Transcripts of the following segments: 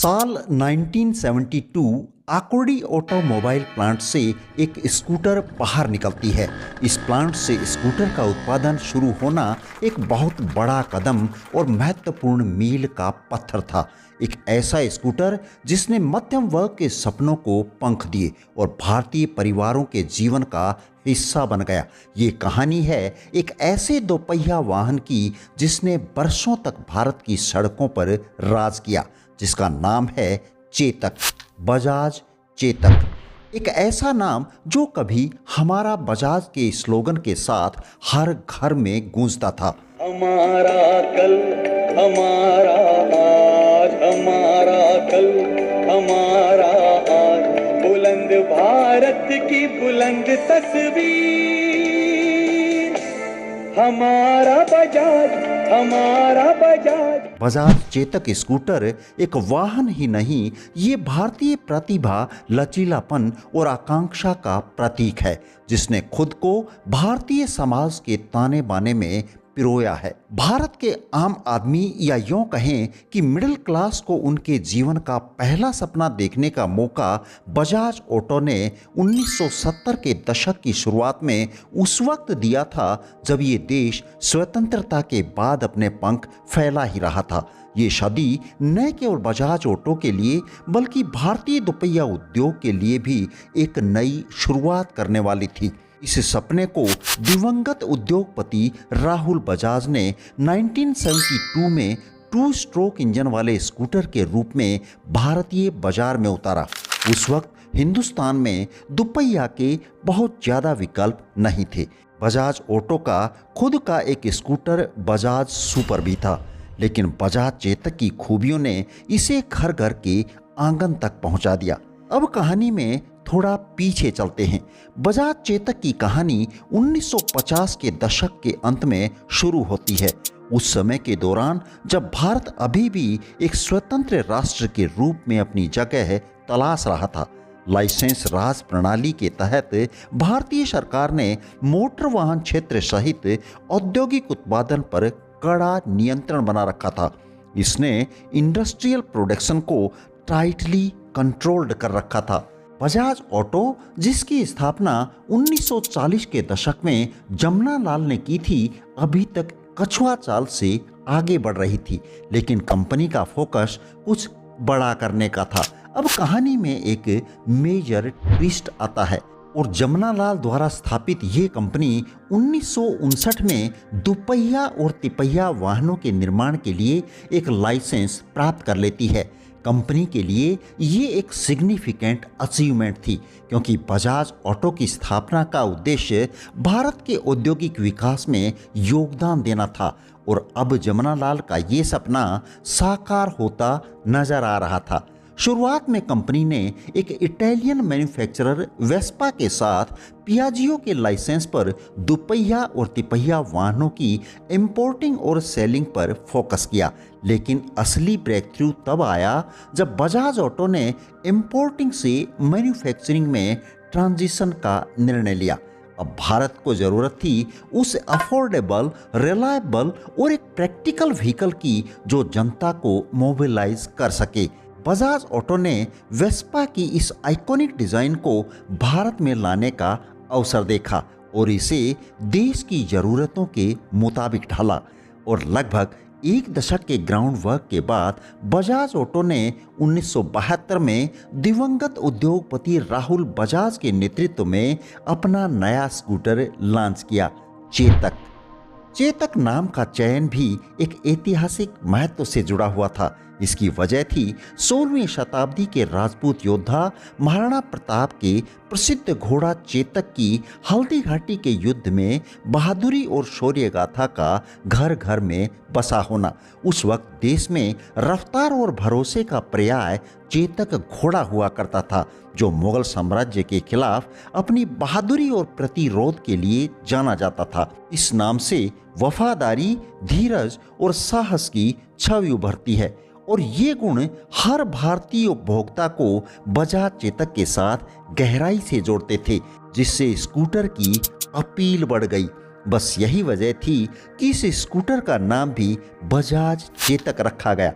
साल 1972 Akurdi automobile plant से एक स्कूटर बाहर निकलती है। इस प्लांट से स्कूटर का उत्पादन शुरू होना एक बहुत बड़ा कदम और महत्वपूर्ण मील का पत्थर था। एक ऐसा स्कूटर जिसने मध्यम वर्ग के सपनों को पंख दिए और भारतीय परिवारों के जीवन का हिस्सा बन गया। ये कहानी है एक ऐसे दोपहिया वाहन की जिसने वर्षों तक भारत की सड़कों पर राज किया, जिसका नाम है चेतक, बजाज चेतक। एक ऐसा नाम जो कभी हमारा बजाज के स्लोगन के साथ हर घर में गूंजता था। हमारा कल हमारा आज, हमारा कल हमारा आज, बुलंद भारत की बुलंद तस्वीर, हमारा बजाज, हमारा बजाज। बजाज चेतक स्कूटर एक वाहन ही नहीं, ये भारतीय प्रतिभा, लचीलापन और आकांक्षा का प्रतीक है, जिसने खुद को भारतीय समाज के ताने बाने में पिरोया है। भारत के आम आदमी या यूं कहें कि मिडिल क्लास को उनके जीवन का पहला सपना देखने का मौका बजाज ऑटो ने 1970 के दशक की शुरुआत में उस वक्त दिया था जब ये देश स्वतंत्रता के बाद अपने पंख फैला ही रहा था। ये सदी न केवल बजाज ऑटो के लिए बल्कि भारतीय दोपहिया उद्योग के लिए भी एक नई शुरुआत करने वाली थी। इस सपने को दिवंगत उद्योगपति राहुल बजाज ने 1972 में 2 स्ट्रोक इंजन वाले स्कूटर के रूप में भारतीय बाजार में उतारा। उस वक्त हिंदुस्तान में दोपहिया के बहुत ज़्यादा विकल्प नहीं थे। बजाज ऑटो का खुद का एक स्कूटर बजाज सुपर भी था, लेकिन बजाज चेतक की खूबियों ने इसे घर घर के आंगन तक पहुंचा दिया। अब कहानी में थोड़ा पीछे चलते हैं। बजाज चेतक की कहानी 1950 के दशक के अंत में शुरू होती है। उस समय के दौरान जब भारत अभी भी एक स्वतंत्र राष्ट्र के रूप में अपनी जगह तलाश रहा था। लाइसेंस राज प्रणाली के तहत भारतीय सरकार ने मोटर वाहन क्षेत्र सहित औद्योगिक उत्पादन पर कड़ा नियंत्रण बना रखा था। इसने इंडस्ट्रियल प्रोडक्शन को टाइटली कंट्रोल्ड कर रखा था। बजाज ऑटो, जिसकी स्थापना 1940 के दशक में जमनालाल ने की थी, अभी तक कछुआ चाल से आगे बढ़ रही थी, लेकिन कंपनी का फोकस कुछ बड़ा करने का था। अब कहानी में एक मेजर ट्विस्ट आता है और जमनालाल द्वारा स्थापित ये कंपनी 1959 में दोपहिया और तिपहिया वाहनों के निर्माण के लिए एक लाइसेंस प्राप्त कर लेती है। कंपनी के लिए ये एक सिग्निफिकेंट अचीवमेंट थी, क्योंकि बजाज ऑटो की स्थापना का उद्देश्य भारत के औद्योगिक विकास में योगदान देना था और अब जमनालाल का ये सपना साकार होता नजर आ रहा था। शुरुआत में कंपनी ने एक इटालियन मैन्युफैक्चरर वेस्पा के साथ पियाजियो के लाइसेंस पर दोपहिया और तिपहिया वाहनों की इंपोर्टिंग और सेलिंग पर फोकस किया, लेकिन असली ब्रेक थ्रू तब आया जब बजाज ऑटो ने इंपोर्टिंग से मैन्युफैक्चरिंग में ट्रांजिशन का निर्णय लिया। अब भारत को ज़रूरत थी उस अफोर्डेबल, रिलायबल और एक प्रैक्टिकल व्हीकल की जो जनता को मोबिलाइज कर सके। बजाज ऑटो ने वेस्पा की इस आइकॉनिक डिज़ाइन को भारत में लाने का अवसर देखा और इसे देश की ज़रूरतों के मुताबिक ढाला, और लगभग एक दशक के ग्राउंड वर्क के बाद बजाज ऑटो ने 1972 में दिवंगत उद्योगपति राहुल बजाज के नेतृत्व में अपना नया स्कूटर लॉन्च किया, चेतक। चेतक नाम का चयन भी एक ऐतिहासिक महत्व से जुड़ा हुआ था। इसकी वजह थी 16वीं शताब्दी के राजपूत योद्धा महाराणा प्रताप के प्रसिद्ध घोड़ा चेतक की हल्दी घाटी के युद्ध में बहादुरी और शौर्य गाथा का घर घर में बसा होना। उस वक्त देश में रफ्तार और भरोसे का पर्याय चेतक घोड़ा हुआ करता था, जो मुगल साम्राज्य के खिलाफ अपनी बहादुरी और प्रतिरोध के लिए जाना जाता था। इस नाम से वफादारी, धीरज और साहस की छवि उभरती है, और ये गुण हर भारतीय उपभोक्ता को बजाज चेतक के साथ गहराई से जोड़ते थे, जिससे स्कूटर की अपील बढ़ गई। बस यही वजह थी कि इस स्कूटर का नाम भी बजाज चेतक रखा गया।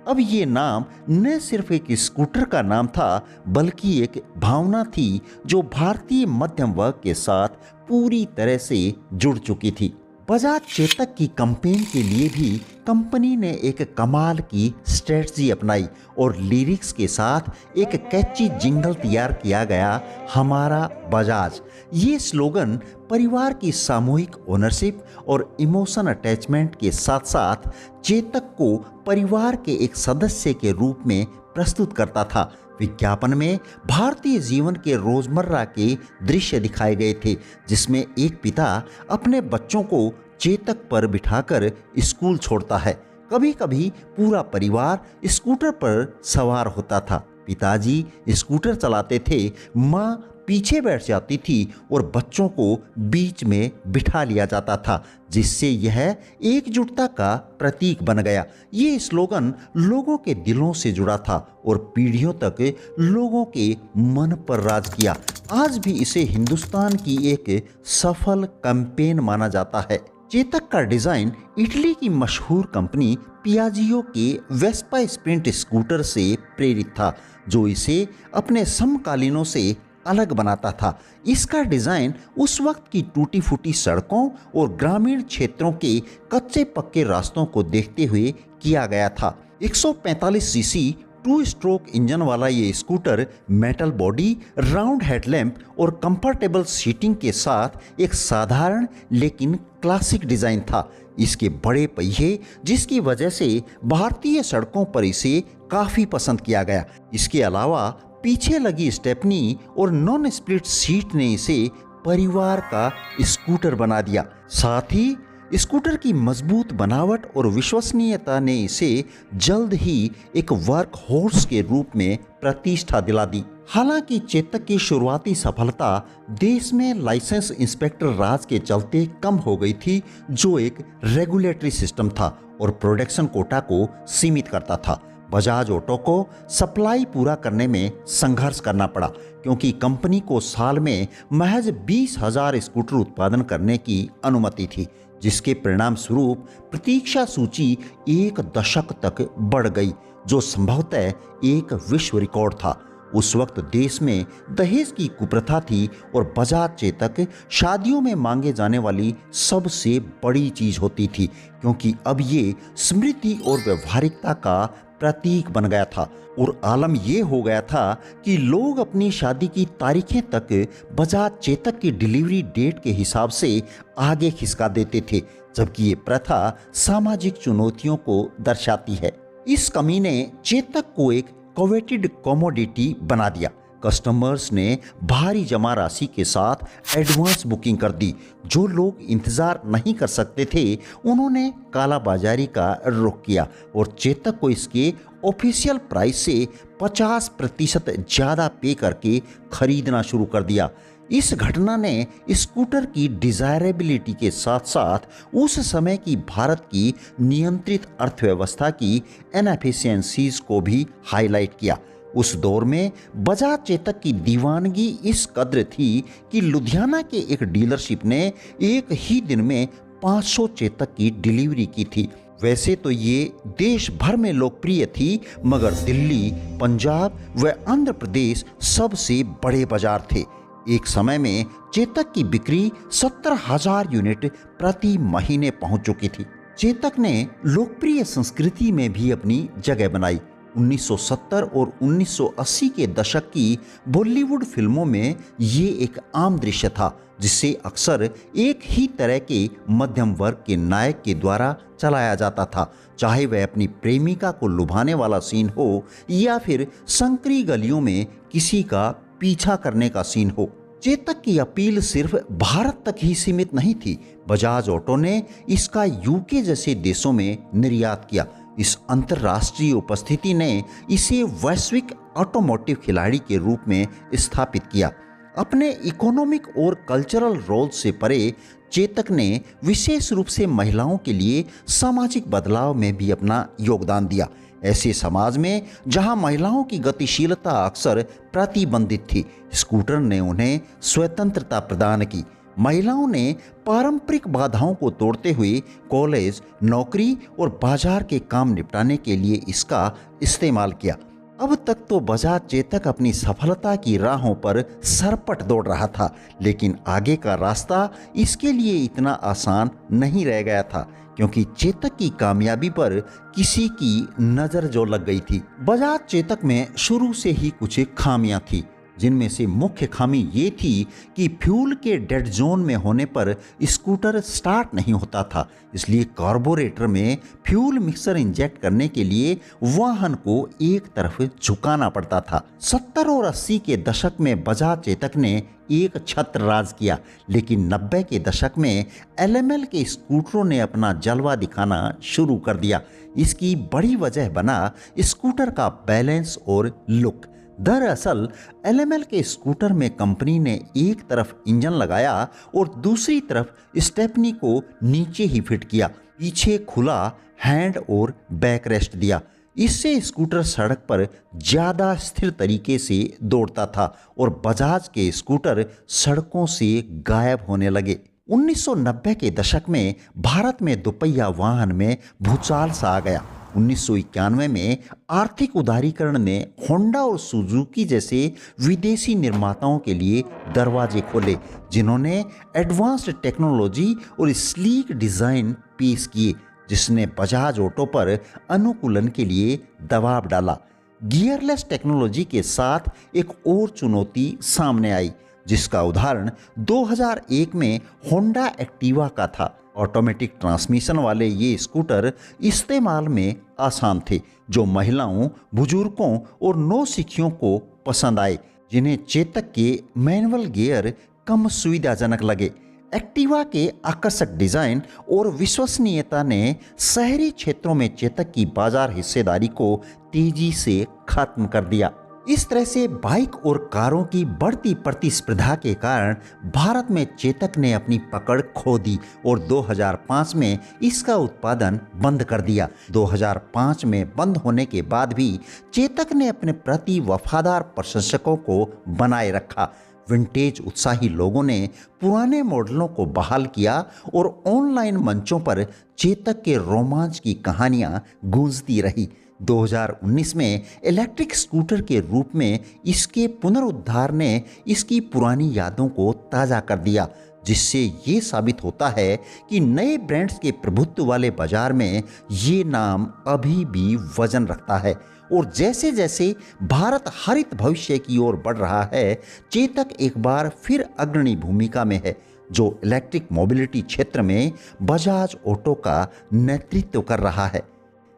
अब ये नाम न सिर्फ एक स्कूटर का नाम था, बल्कि एक भावना थी जो भारतीय मध्यम वर्ग के साथ पूरी तरह से जुड़ चुकी थी। बजाज चेतक की कैंपेन के लिए भी कंपनी ने एक कमाल की स्ट्रेटजी अपनाई और लिरिक्स के साथ एक कैची जिंगल तैयार किया गया, हमारा बजाज। ये स्लोगन परिवार की सामूहिक ओनरशिप और इमोशन अटैचमेंट के साथ साथ चेतक को परिवार के एक सदस्य के रूप में प्रस्तुत करता था। विज्ञापन में भारतीय जीवन के रोजमर्रा के दृश्य दिखाए गए थे, जिसमें एक पिता अपने बच्चों को चेतक पर बिठाकर स्कूल छोड़ता है। कभी कभी पूरा परिवार स्कूटर पर सवार होता था। पिताजी स्कूटर चलाते थे, माँ पीछे बैठ जाती थी और बच्चों को बीच में बिठा लिया जाता था, जिससे यह एकजुटता का प्रतीक बन गया। ये स्लोगन लोगों के दिलों से जुड़ा था और पीढ़ियों तक लोगों के मन पर राज किया। आज भी इसे हिंदुस्तान की एक सफल कैंपेन माना जाता है। चेतक का डिजाइन इटली की मशहूर कंपनी पियाजियो के वेस्पा स्प्रिंट स्कूटर से प्रेरित था, जो इसे अपने समकालीनों से अलग बनाता था। इसका डिजाइन उस वक्त की टूटी फूटी सड़कों और ग्रामीण क्षेत्रों के कच्चे पक्के रास्तों को देखते हुए किया गया था। 145 सीसी 2 स्ट्रोक इंजन वाला ये scooter metal body, round headlamp और कंफर्टेबल सीटिंग के साथ एक साधारण लेकिन क्लासिक डिजाइन था। इसके बड़े पहिए, जिसकी वजह से भारतीय सड़कों पर इसे काफी पसंद किया गया। इसके अलावा पीछे लगी स्टेपनी और नॉन स्प्लिट सीट ने इसे परिवार का स्कूटर बना दिया। साथ ही स्कूटर की मजबूत बनावट और विश्वसनीयता ने इसे जल्द ही एक वर्क हॉर्स के रूप में प्रतिष्ठा दिला दी। हालांकि चेतक की शुरुआती सफलता देश में लाइसेंस इंस्पेक्टर राज के चलते कम हो गई थी, जो एक रेगुलेटरी सिस्टम था और प्रोडक्शन कोटा को सीमित करता था। बजाज ऑटो को सप्लाई पूरा करने में संघर्ष करना पड़ा, क्योंकि कंपनी को साल में महज 20,000 स्कूटर उत्पादन करने की अनुमति थी, जिसके परिणाम स्वरूप प्रतीक्षा सूची एक दशक तक बढ़ गई, जो संभवतः एक विश्व रिकॉर्ड था। उस वक्त देश में दहेज की कुप्रथा थी और बजाज चेतक शादियों में मांगे जाने वाली सबसे बड़ी चीज होती थी, क्योंकि अब ये स्मृति और व्यवहारिकता का प्रतीक बन गया था। और आलम यह हो गया था कि लोग अपनी शादी की तारीखें तक बजाज चेतक की डिलीवरी डेट के हिसाब से आगे खिसका देते थे, जबकि ये प्रथा सामाजिक चुनौतियों को दर्शाती है। इस कमी ने चेतक को एक कोवेटेड कमोडिटी बना दिया। कस्टमर्स ने भारी जमा राशि के साथ एडवांस बुकिंग कर दी। जो लोग इंतजार नहीं कर सकते थे, उन्होंने कालाबाजारी का रुख किया और चेतक को इसके ऑफिशियल प्राइस से 50% ज़्यादा पे करके खरीदना शुरू कर दिया। इस घटना ने स्कूटर की डिजायरेबिलिटी के साथ साथ उस समय की भारत की नियंत्रित अर्थव्यवस्था की इनएफिशिएंसीज को भी हाईलाइट किया। उस दौर में बजाज चेतक की दीवानगी इस कद्र थी कि लुधियाना के एक डीलरशिप ने एक ही दिन में 500 चेतक की डिलीवरी की थी। वैसे तो ये देश भर में लोकप्रिय थी, मगर दिल्ली, पंजाब व आंध्र प्रदेश सबसे बड़े बाजार थे। एक समय में चेतक की बिक्री 70,000 यूनिट प्रति महीने पहुंच चुकी थी। चेतक ने लोकप्रिय संस्कृति में भी अपनी जगह बनाई। 1970 और 1980 के दशक की बॉलीवुड फिल्मों में ये एक आम दृश्य था, जिसे अक्सर एक ही तरह के मध्यम वर्ग के नायक के द्वारा चलाया जाता था, चाहे वह अपनी प्रेमिका को लुभाने वाला सीन हो या फिर संकरी गलियों में किसी का पीछा करने का सीन हो। चेतक की अपील सिर्फ भारत तक ही सीमित नहीं थी। बजाज ऑटो ने इसका यूके जैसे देशों में निर्यात किया। इस अंतर्राष्ट्रीय उपस्थिति ने इसे वैश्विक ऑटोमोटिव खिलाड़ी के रूप में स्थापित किया। अपने इकोनॉमिक और कल्चरल रोल से परे चेतक ने विशेष रूप से महिलाओं के लिए सामाजिक बदलाव में भी अपना योगदान दिया। ऐसे समाज में जहां महिलाओं की गतिशीलता अक्सर प्रतिबंधित थी, स्कूटर ने उन्हें स्वतंत्रता प्रदान की। महिलाओं ने पारंपरिक बाधाओं को तोड़ते हुए कॉलेज, नौकरी और बाजार के काम निपटाने के लिए इसका इस्तेमाल किया। अब तक तो बजाज चेतक अपनी सफलता की राहों पर सरपट दौड़ रहा था, लेकिन आगे का रास्ता इसके लिए इतना आसान नहीं रह गया था, क्योंकि चेतक की कामयाबी पर किसी की नज़र जो लग गई थी। बजाज चेतक में शुरू से ही कुछ खामियां थी, जिनमें से मुख्य खामी ये थी कि फ्यूल के डेड जोन में होने पर स्कूटर स्टार्ट नहीं होता था। इसलिए कार्बोरेटर में फ्यूल मिक्सर इंजेक्ट करने के लिए वाहन को एक तरफ झुकाना पड़ता था। 70 और 80 के दशक में बजाज चेतक ने एक छत्र राज किया, लेकिन 90 के दशक में LML के स्कूटरों ने अपना जलवा दिखाना शुरू कर दिया। इसकी बड़ी वजह बना स्कूटर का बैलेंस और लुक। दरअसल LML के स्कूटर में कंपनी ने एक तरफ इंजन लगाया और दूसरी तरफ स्टेपनी को नीचे ही फिट किया, पीछे खुला हैंड और बैक रेस्ट दिया। इससे स्कूटर सड़क पर ज़्यादा स्थिर तरीके से दौड़ता था और बजाज के स्कूटर सड़कों से गायब होने लगे। 1990 के दशक में भारत में दोपहिया वाहन में भूचाल सा आ गया। 1991 में आर्थिक उदारीकरण ने होंडा और सुजुकी जैसे विदेशी निर्माताओं के लिए दरवाजे खोले, जिन्होंने एडवांस्ड टेक्नोलॉजी और स्लीक डिज़ाइन पेश किए, जिसने बजाज ऑटो पर अनुकूलन के लिए दबाव डाला। गियरलेस टेक्नोलॉजी के साथ एक और चुनौती सामने आई, जिसका उदाहरण 2001 में होंडा एक्टिवा का था। ऑटोमेटिक ट्रांसमिशन वाले ये स्कूटर इस्तेमाल में आसान थे, जो महिलाओं, बुजुर्गों और नौसिखियों को पसंद आए, जिन्हें चेतक के मैनुअल गियर कम सुविधाजनक लगे। एक्टिवा के आकर्षक डिज़ाइन और विश्वसनीयता ने शहरी क्षेत्रों में चेतक की बाजार हिस्सेदारी को तेजी से खत्म कर दिया। इस तरह से बाइक और कारों की बढ़ती प्रतिस्पर्धा के कारण भारत में चेतक ने अपनी पकड़ खो दी और 2005 में इसका उत्पादन बंद कर दिया। 2005 में बंद होने के बाद भी चेतक ने अपने प्रति वफादार प्रशंसकों को बनाए रखा। विंटेज उत्साही लोगों ने पुराने मॉडलों को बहाल किया और ऑनलाइन मंचों पर चेतक के रोमांच की कहानियां गूंजती रही। 2019 में इलेक्ट्रिक स्कूटर के रूप में इसके पुनरुद्धार ने इसकी पुरानी यादों को ताज़ा कर दिया, जिससे ये साबित होता है कि नए ब्रांड्स के प्रभुत्व वाले बाजार में ये नाम अभी भी वजन रखता है। और जैसे जैसे भारत हरित भविष्य की ओर बढ़ रहा है, चेतक एक बार फिर अग्रणी भूमिका में है, जो इलेक्ट्रिक मोबिलिटी क्षेत्र में बजाज ऑटो का नेतृत्व कर रहा है।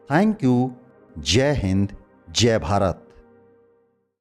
Thank you. जय हिंद, जय भारत।